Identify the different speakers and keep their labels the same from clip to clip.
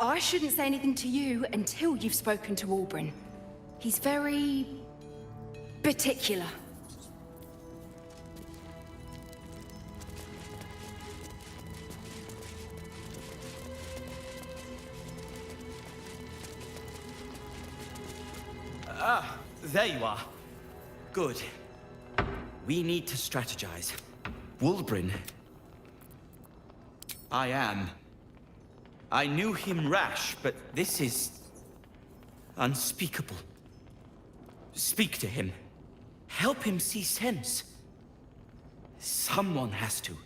Speaker 1: I shouldn't say anything to you until you've spoken to Albrin. He's very... particular.
Speaker 2: Ah, there you are. Good. We need to strategize. Wulbrin. I knew him rash, but this is... unspeakable. Speak to him. Help him see sense. Someone has to.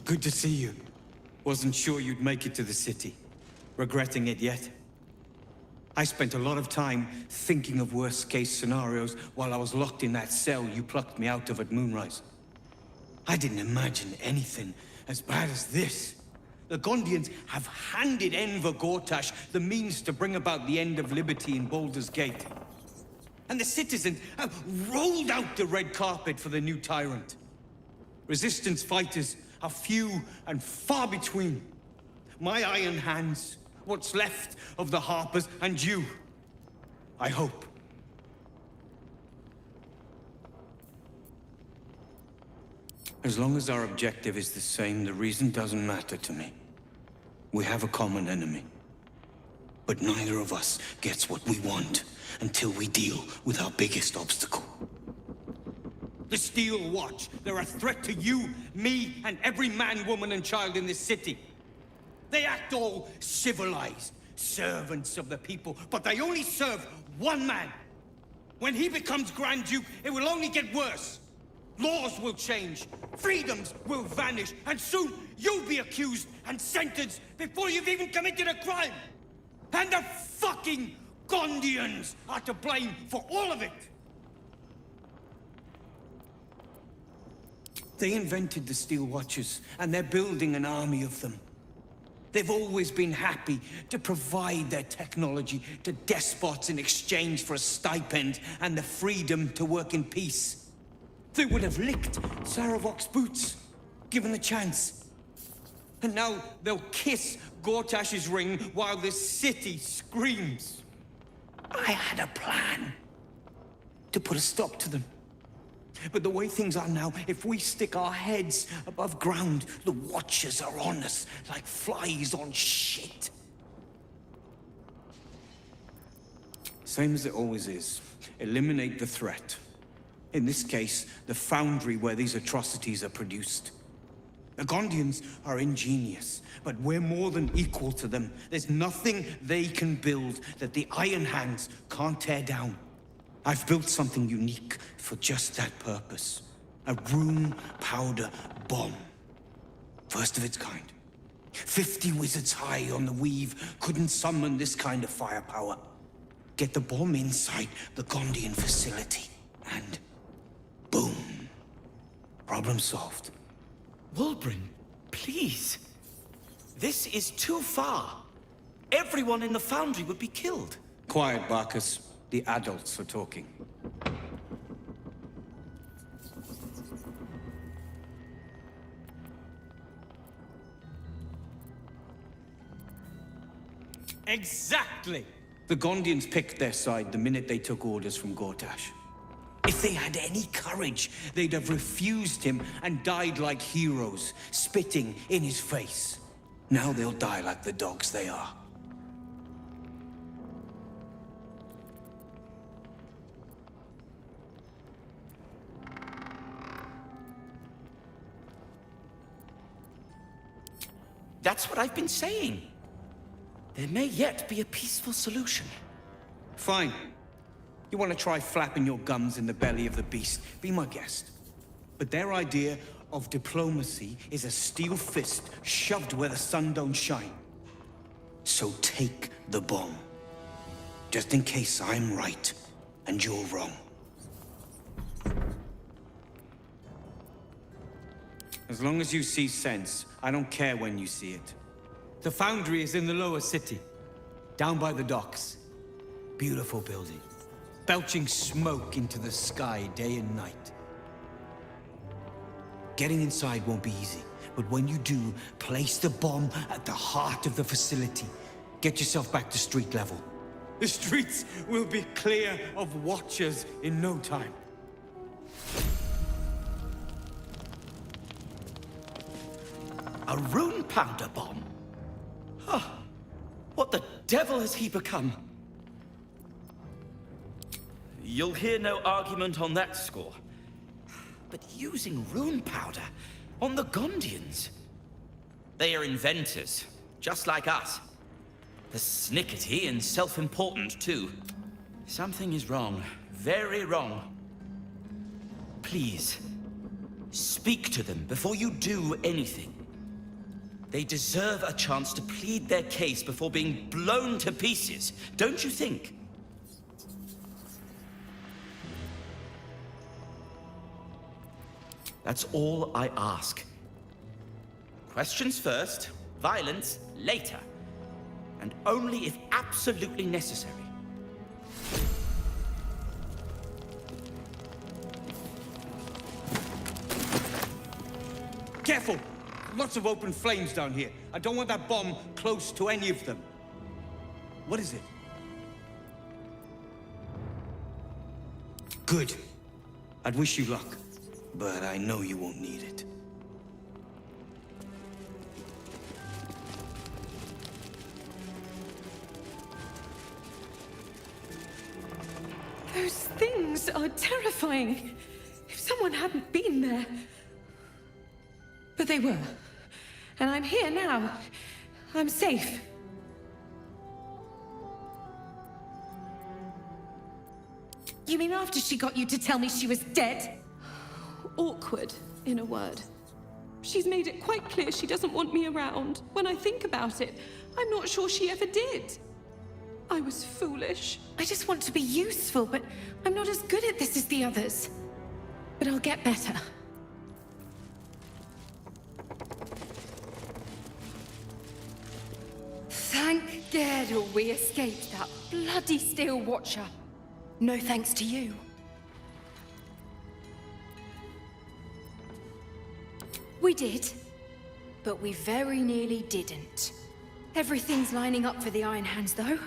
Speaker 3: Good to see you. Wasn't sure you'd make it to the city. Regretting it yet? I spent a lot of time thinking of worst-case scenarios while I was locked in that cell you plucked me out of at Moonrise. I didn't imagine anything as bad as this. The Gondians have handed Enver Gortash the means to bring about the end of liberty in Baldur's Gate. And the citizens have rolled out the red carpet for the new tyrant. Resistance fighters are few and far between. My iron hands, what's left of the Harpers, and you. I hope. As long as our objective is the same, the reason doesn't matter to me. We have a common enemy. But neither of us gets what we want until we deal with our biggest obstacle. The Steel Watch. They're a threat to you, me, and every man, woman, and child in this city. They act all civilized, servants of the people, but they only serve one man. When he becomes Grand Duke, it will only get worse. Laws will change, freedoms will vanish, and soon you'll be accused and sentenced before you've even committed a crime. And the fucking Gondians are to blame for all of it. They invented the Steel Watchers, and they're building an army of them. They've always been happy to provide their technology to despots in exchange for a stipend and the freedom to work in peace. They would have licked Saravok's boots, given the chance. And now they'll kiss Gortash's ring while this city screams. I had a plan to put a stop to them. But the way things are now, if we stick our heads above ground, the Watchers are on us like flies on shit. Same as it always is. Eliminate the threat. In this case, the foundry where these atrocities are produced. The Gondians are ingenious, but we're more than equal to them. There's nothing they can build that the Ironhands can't tear down. I've built something unique for just that purpose. A room powder bomb. First of its kind. 50 wizards high on the weave couldn't summon this kind of firepower. Get the bomb inside the Gondian facility, and boom. Problem solved.
Speaker 2: Wulbrin, please. This is too far. Everyone in the foundry would be killed.
Speaker 3: Quiet, Barkus. The adults are talking.
Speaker 2: Exactly!
Speaker 3: The Gondians picked their side the minute they took orders from Gortash. If they had any courage, they'd have refused him and died like heroes, spitting in his face. Now they'll die like the dogs they are.
Speaker 2: That's what I've been saying. There may yet be a peaceful solution.
Speaker 3: Fine. You want to try flapping your gums in the belly of the beast? Be my guest. But their idea of diplomacy is a steel fist shoved where the sun don't shine. So take the bomb. Just in case I'm right and you're wrong. As long as you see sense, I don't care when you see it. The foundry is in the lower city, down by the docks. Beautiful building, belching smoke into the sky day and night. Getting inside won't be easy, But when you do, place the bomb at the heart of the facility. Get yourself back to street level. The streets will be clear of Watchers in no time.
Speaker 2: A rune powder bomb? Huh. What the devil has he become? You'll hear no argument on that score. But using rune powder on the Gondians? They are inventors, just like us. Persnickety and self-important, too. Something is wrong. Very wrong. Please, speak to them before you do anything. They deserve a chance to plead their case before being blown to pieces, don't you think? That's all I ask. Questions first, violence later. And only if absolutely necessary.
Speaker 3: Careful! Lots of open flames down here. I don't want that bomb close to any of them. What is it? Good. I'd wish you luck, but I know you won't need it.
Speaker 1: Those things are terrifying. If someone hadn't been there. But they were. And I'm here now. I'm safe. You mean after she got you to tell me she was dead?
Speaker 4: Awkward, in a word. She's made it quite clear she doesn't want me around. When I think about it, I'm not sure she ever did. I was foolish.
Speaker 1: I just want to be useful, but I'm not as good at this as the others. But I'll get better. Thank Gerdle we escaped that bloody Steel Watcher. No thanks to you. We did, but we very nearly didn't. Everything's lining up for the Ironhands, though.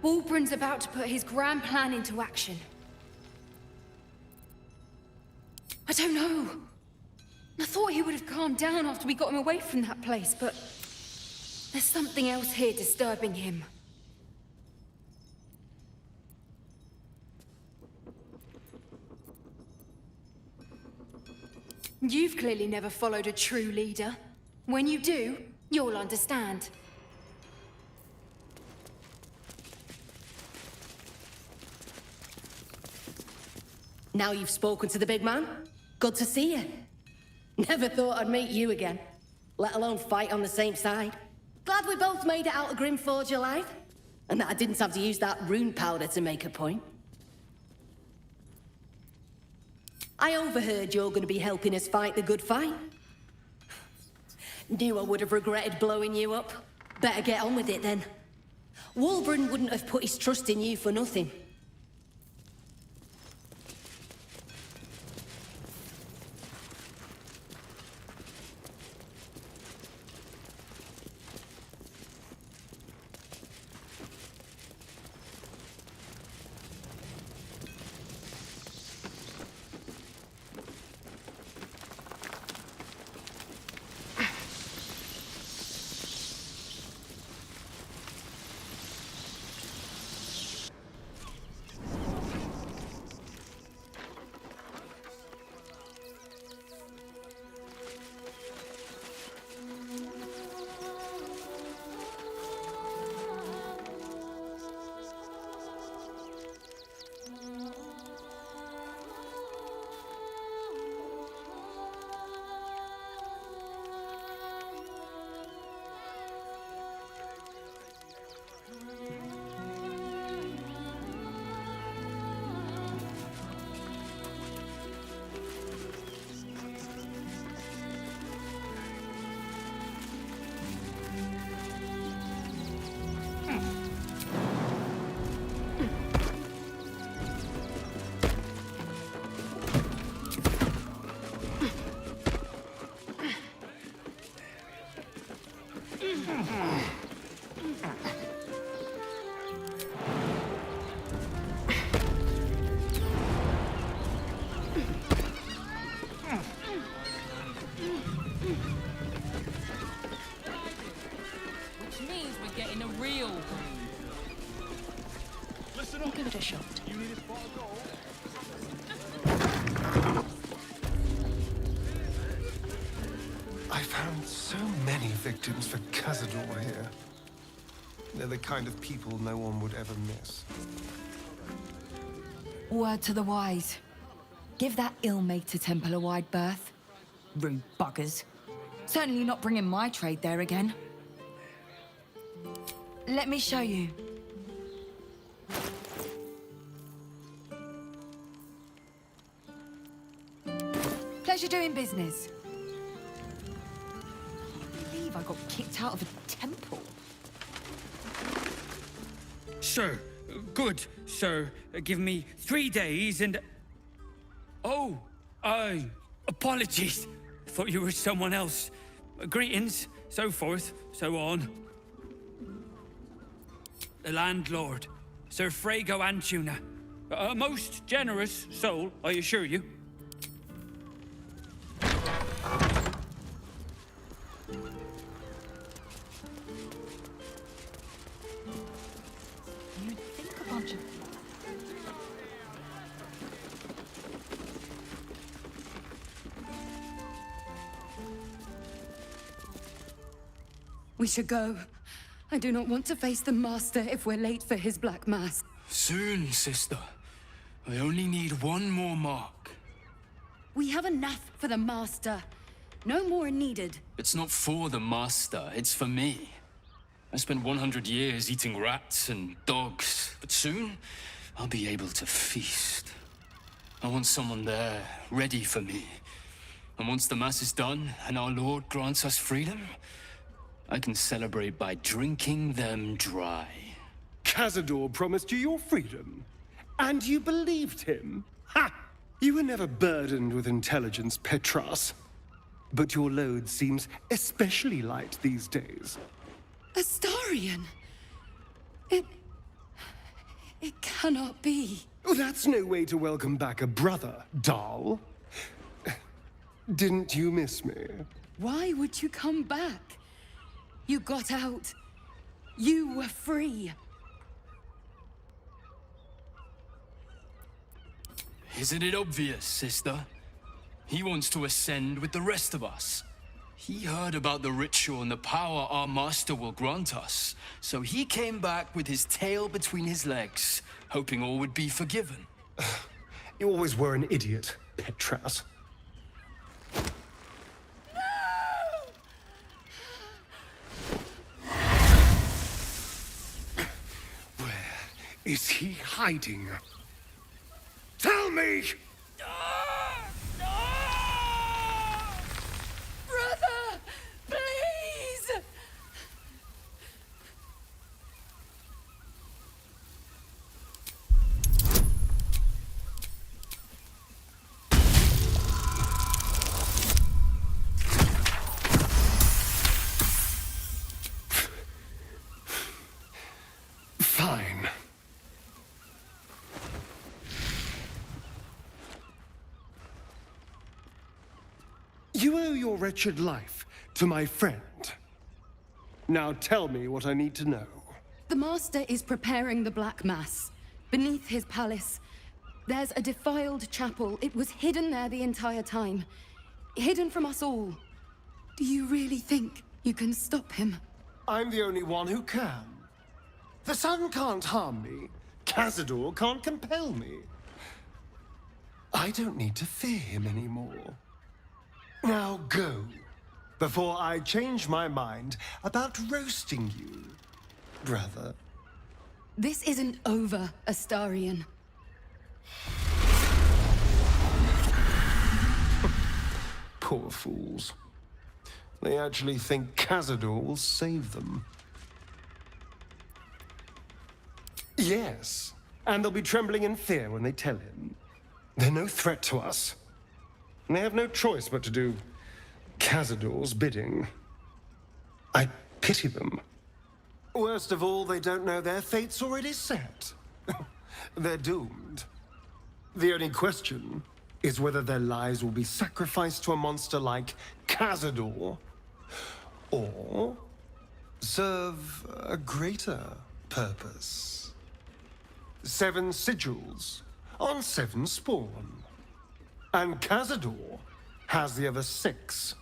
Speaker 1: Wulbren's about to put his grand plan into action. I don't know. I thought he would have calmed down after we got him away from that place, but there's something else here disturbing him. You've clearly never followed a true leader. When you do, you'll understand.
Speaker 5: Now you've spoken to the big man. Good to see you. Never thought I'd meet you again, let alone fight on the same side. Glad we both made it out of Grimforge alive, and that I didn't have to use that rune powder to make a point. I overheard you're going to be helping us fight the good fight. Knew I would have regretted blowing you up. Better get on with it then. Wulbren wouldn't have put his trust in you for nothing.
Speaker 6: I found so many victims for Cazador here. They're the kind of people no one would ever miss.
Speaker 7: Word to the wise. Give that ill-mated temple a wide berth. Rude buggers. Certainly not bringing my trade there again. Let me show you. Pleasure doing business. I believe I got kicked out of a temple.
Speaker 8: Sir, good, sir. Give me 3 days and... Oh, apologies. Thought you were someone else. Greetings, so forth, so on. The landlord, Sir Frago Antuna. A most generous soul, I assure you.
Speaker 7: You'd think a bunch of...
Speaker 1: We should go. I do not want to face the Master if we're late for his Black Mass.
Speaker 9: Soon, sister. I only need one more mark.
Speaker 1: We have enough for the Master. No more are needed.
Speaker 9: It's not for the master, it's for me. I spent 100 years eating rats and dogs, but soon I'll be able to feast. I want someone there, ready for me. And once the Mass is done and our Lord grants us freedom, I can celebrate by drinking them dry.
Speaker 6: Cazador promised you your freedom, and you believed him? Ha! You were never burdened with intelligence, Petras. But your load seems especially light these days.
Speaker 1: Astarion! It cannot be.
Speaker 6: Oh, that's no way to welcome back a brother, doll. Didn't you miss me?
Speaker 1: Why would you come back? You got out. You were free.
Speaker 9: Isn't it obvious, sister? He wants to ascend with the rest of us. He heard about the ritual and the power our master will grant us, so he came back with his tail between his legs, hoping all would be forgiven.
Speaker 6: You always were an idiot, Petras. Where is he hiding? Tell me!
Speaker 1: Brother! Please!
Speaker 6: Fine. You owe your wretched life to my friend. Now tell me what I need to know.
Speaker 1: The Master is preparing the Black Mass. Beneath his palace, there's a defiled chapel. It was hidden there the entire time. Hidden from us all. Do you really think you can stop him?
Speaker 6: I'm the only one who can. The sun can't harm me. Cazador can't compel me. I don't need to fear him anymore. Now go, before I change my mind about roasting you, brother.
Speaker 1: This isn't over, Astarion.
Speaker 6: Poor fools. They actually think Cazador will save them. Yes, and they'll be trembling in fear when they tell him. They're no threat to us. And they have no choice but to do Cazador's bidding. I pity them. Worst of all, they don't know their fate's already set. They're doomed. The only question is whether their lives will be sacrificed to a monster like Cazador, or serve a greater purpose. 7 sigils on 7 spawn. And Cazador has the other 6.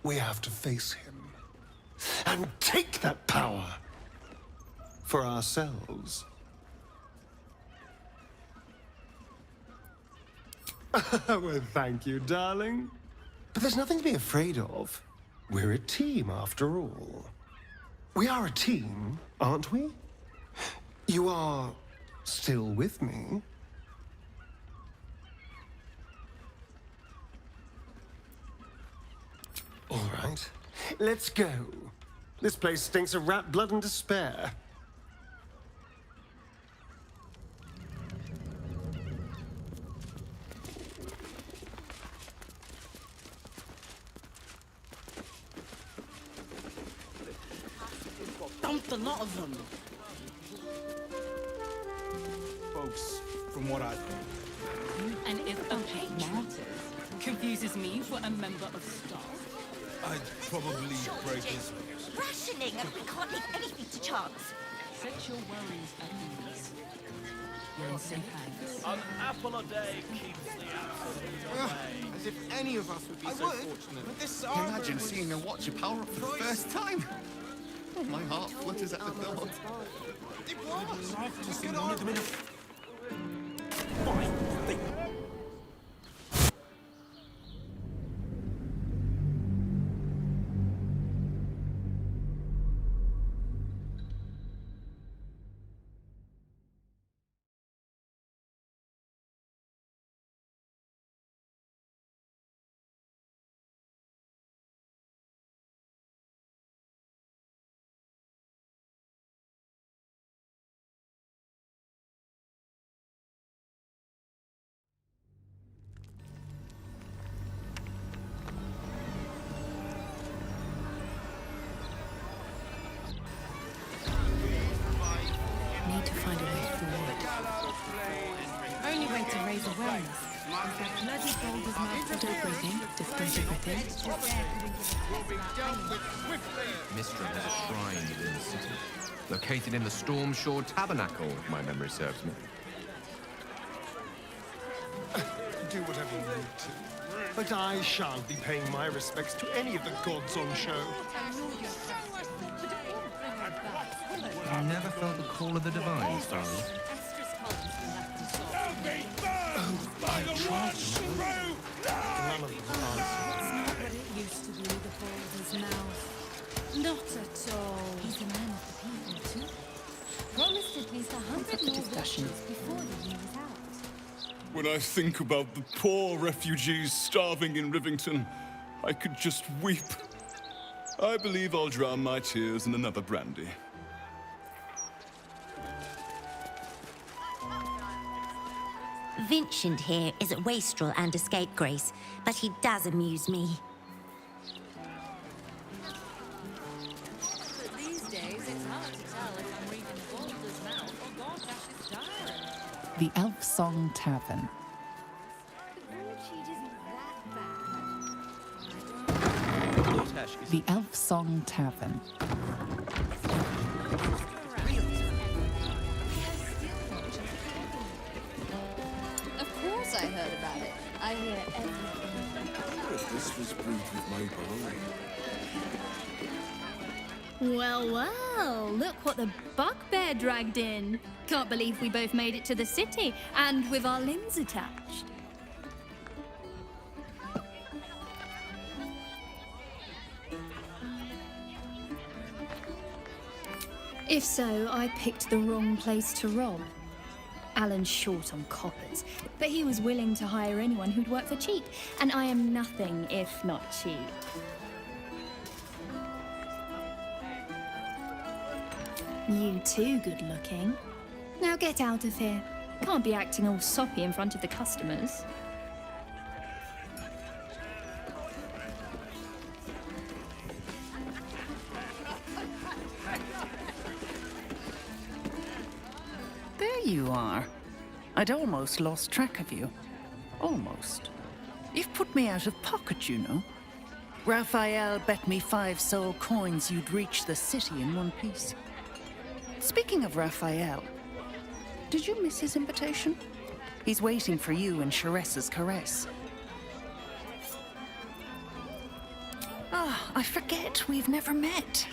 Speaker 6: We have to face him and take that power for ourselves. Well, thank you, darling. But there's nothing to be afraid of. We're a team, after all. We are a team, aren't we? You are still with me? All right, let's go. This place stinks of rat blood and despair.
Speaker 10: Dumped a lot of them.
Speaker 11: Folks, from what I've heard.
Speaker 12: And if a patron confuses me for a member of staff,
Speaker 11: I'd probably break his...
Speaker 13: Rationing, and we can't leave anything to chance.
Speaker 12: set your worries at ease. You're in safe hands.
Speaker 2: An apple a day keeps the absolute away.
Speaker 11: As if any of us would be so fortunate. With this
Speaker 14: Imagine seeing a watcher power up for the first time. Oh, my heart flutters at the thought.
Speaker 11: It was! Love to see one of them in a...
Speaker 7: Need to find a way forward. Only way to raise awareness is that bloody Baldur's mouth. Don't breathing, different everything.
Speaker 15: Mistral has a shrine within the city, located in the Stormshore Tabernacle, if my memory serves me.
Speaker 6: Do whatever you need to. But I shan't be paying my respects to any of the gods on show.
Speaker 15: You never felt the call of the divine, Starry.
Speaker 6: I tried to. None of them answered.
Speaker 7: It's not what it used to be, the Baldur's mouth. Not at all. He's a man of the people, too. Promised at least 100 more discussions before the year was out.
Speaker 16: When I think about the poor refugees starving in Rivington, I could just weep. I believe I'll drown my tears in another brandy.
Speaker 13: Vincent here is a wastrel and a scapegrace, but he does amuse me.
Speaker 12: These days, it's hard to tell if I'm reading Balder's mouth or Gordash's diary.
Speaker 17: The Elf Song Tavern. The Elf Song Tavern.
Speaker 18: Of course I heard about it. I hear everything.
Speaker 14: If this was brewed with my barley.
Speaker 19: Well, well, look what the bugbear dragged in. Can't believe we both made it to the city, and with our limbs attached. If so, I picked the wrong place to rob. Alan's short on coppers, but he was willing to hire anyone who'd work for cheap, and I am nothing if not cheap. You too good looking. Now get out of here. Can't be acting all soppy in front of the customers.
Speaker 17: There you are. I'd almost lost track of you. Almost. You've put me out of pocket, you know. Raphael bet me 5 soul coins you'd reach the city in one piece. Speaking of Raphael, did you miss his invitation? He's waiting for you in Sharessa's caress. Ah, I forget we've never met.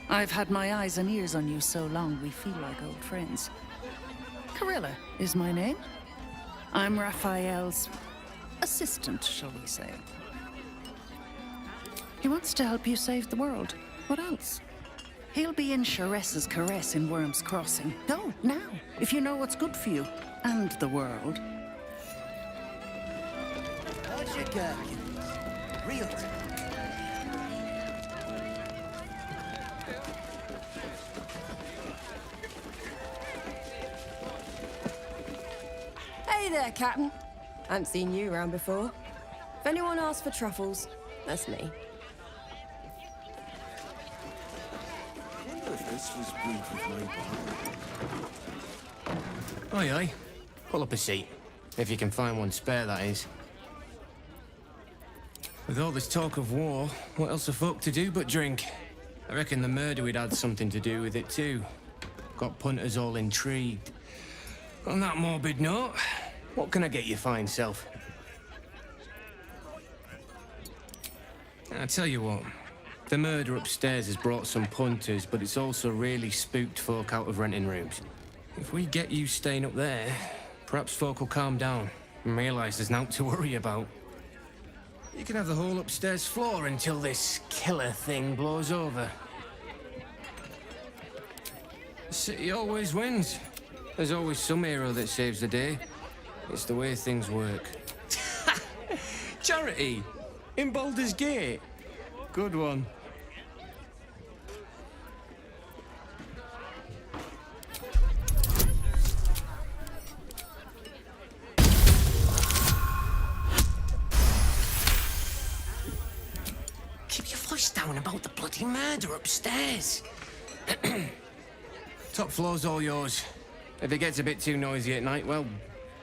Speaker 17: I've had my eyes and ears on you so long we feel like old friends. Carilla is my name. I'm Raphael's assistant, shall we say. He wants to help you save the world. What else? He'll be in Sharessa's caress in Worm's Crossing. Go, now, if you know what's good for you. And the world.
Speaker 10: How's your gherkins? Real time.
Speaker 20: Hey there, Captain. I haven't seen you around before. If anyone asks for truffles, that's me.
Speaker 10: I wonder if this was brewed with my
Speaker 3: Aye, aye. Pull up a seat. If you can find one spare, that is. With all this talk of war, what else are folk to do but drink? I reckon the murder we'd had something to do with it too. Got punters all intrigued. On that morbid note, what can I get you fine self? I tell you what, the murder upstairs has brought some punters, but it's also really spooked folk out of renting rooms. If we get you staying up there, perhaps folk will calm down and realise there's naught to worry about. You can have the whole upstairs floor until this killer thing blows over. The city always wins. There's always some hero that saves the day. It's the way things work. Charity! In Baldur's Gate. Good one. Keep your voice down about the bloody murder upstairs. Top floor's all yours. If it gets a bit too noisy at night, well,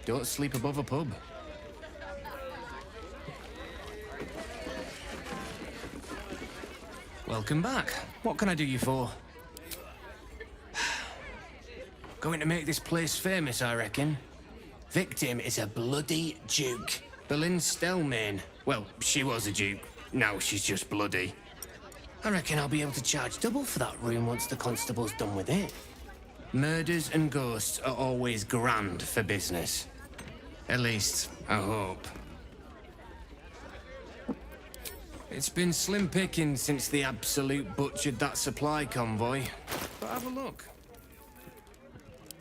Speaker 3: don't sleep above a pub. Welcome back. What can I do you for? Going to make this place famous, I reckon. Victim is a bloody duke. Boleyn Stelmane. Well, she was a duke. Now she's just bloody. I reckon I'll be able to charge double for that room once the constable's done with it. Murders and ghosts are always grand for business. At least, I hope. It's been slim picking since the Absolute butchered that supply convoy. But have a look.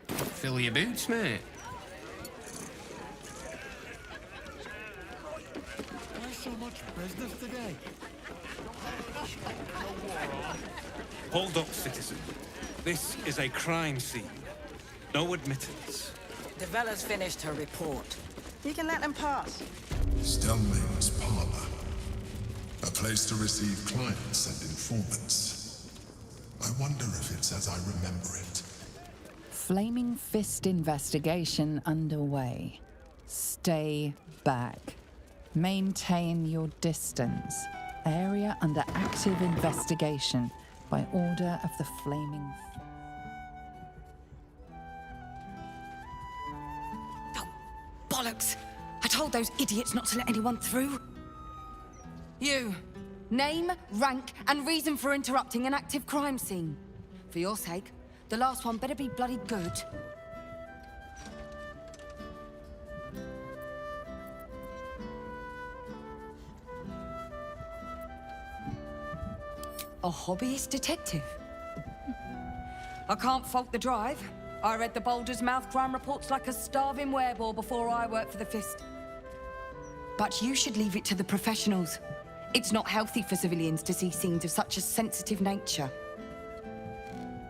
Speaker 3: Fill your boots, mate.
Speaker 10: Why so much business today?
Speaker 6: Hold up, citizen. This is a crime scene. No admittance.
Speaker 21: Devella's finished her report. You can let them pass.
Speaker 22: Stelmane's parlor. A place to receive clients and informants. I wonder if it's as I remember it.
Speaker 23: Flaming Fist investigation underway. Stay back. Maintain your distance. Area under active investigation by order of the Flaming
Speaker 1: Bollocks! I told those idiots not to let anyone through. You. Name, rank, and reason for interrupting an active crime scene. For your sake, the last one better be bloody good. A hobbyist detective? I can't fault the drive. I read the Baldur's Mouth crime reports like a starving wereball before I worked for the Fist. But you should leave it to the professionals. It's not healthy for civilians to see scenes of such a sensitive nature.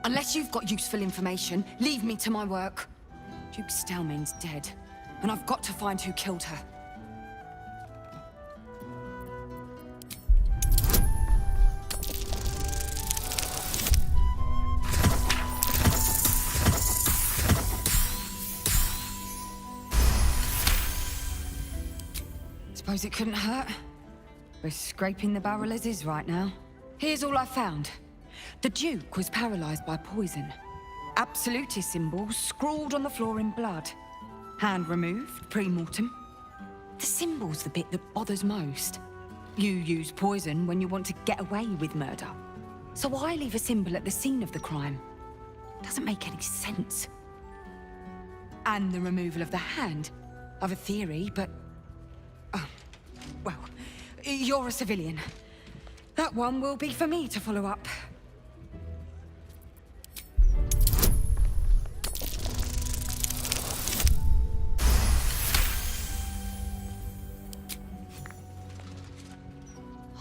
Speaker 1: Unless you've got useful information, leave me to my work. Duke Stelmane's dead, and I've got to find who killed her. Suppose it couldn't hurt. We're scraping the barrel as is right now. Here's all I found. The Duke was paralyzed by poison. Absolutist symbols scrawled on the floor in blood. Hand removed, pre-mortem. The symbol's the bit that bothers most.
Speaker 4: You use poison when you want to get away with murder. So why leave a symbol at the scene of the crime? Doesn't make any sense. And the removal of the hand. I've a theory, but... Oh, well, you're a civilian. That one will be for me to follow up.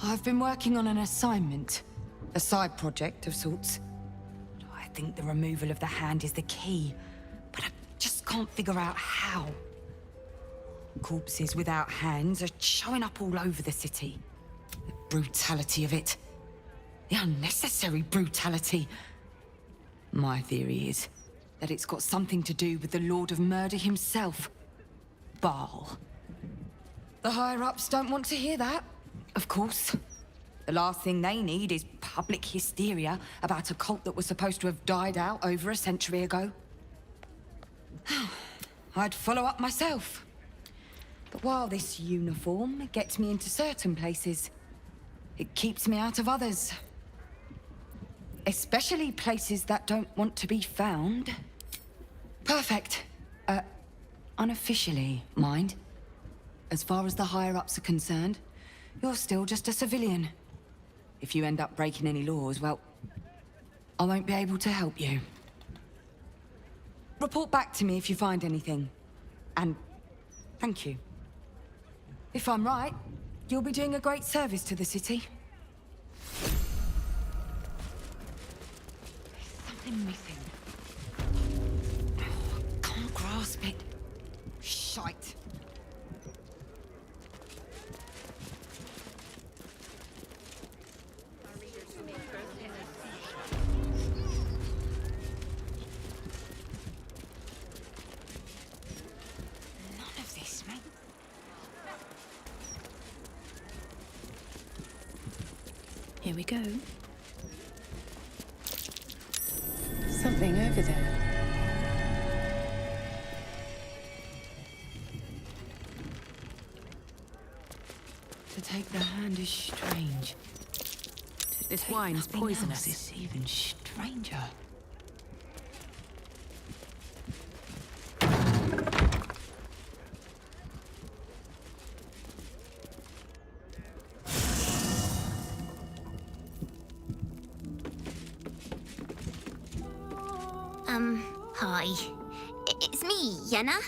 Speaker 4: I've been working on an assignment. A side project of sorts. I think the removal of the hand is the key, but I just can't figure out how. Corpses without hands are showing up all over the city. The brutality of it. The unnecessary brutality. My theory is that it's got something to do with the Lord of Murder himself. Baal. The higher-ups don't want to hear that, of course. The last thing they need is public hysteria about a cult that was supposed to have died out over a century ago. I'd follow up myself. But while this uniform gets me into certain places, it keeps me out of others. Especially places that don't want to be found. Perfect. Unofficially, mind. As far as the higher-ups are concerned, you're still just a civilian. If you end up breaking any laws, well, I won't be able to help you. Report back to me if you find anything. And thank you. If I'm right, you'll be doing a great service to the city. There's something missing. Oh, I can't grasp it. Shite.
Speaker 19: Here we go. Something over there.
Speaker 4: To take the hand is strange.
Speaker 12: This wine's poisonous.
Speaker 4: Is even stranger.
Speaker 13: Hi. It's me, Yenna.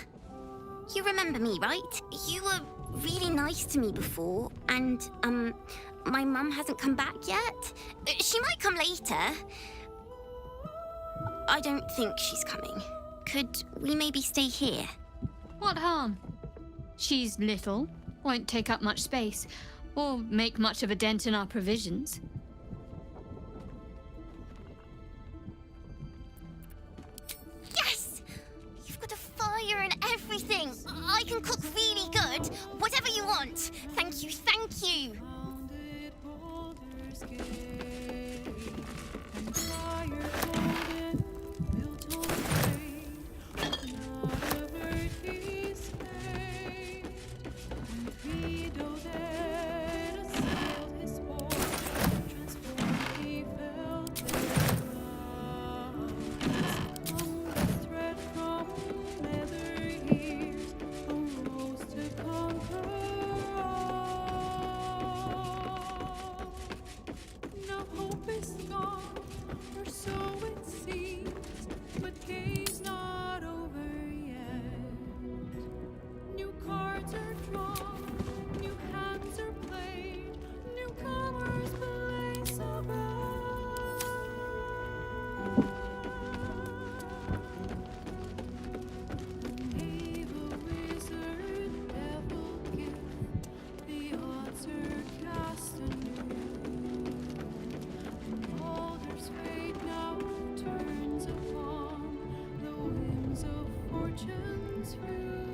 Speaker 13: You remember me, right? You were really nice to me before, and, my mum hasn't come back yet. She might come later. I don't think she's coming. Could we maybe stay here?
Speaker 5: What harm? She's little, won't take up much space, or make much of a dent in our provisions.
Speaker 13: Yes! You've got a fire and everything. I can cook really good. Whatever you want. Thank you, thank you.
Speaker 7: Fortune's fruit.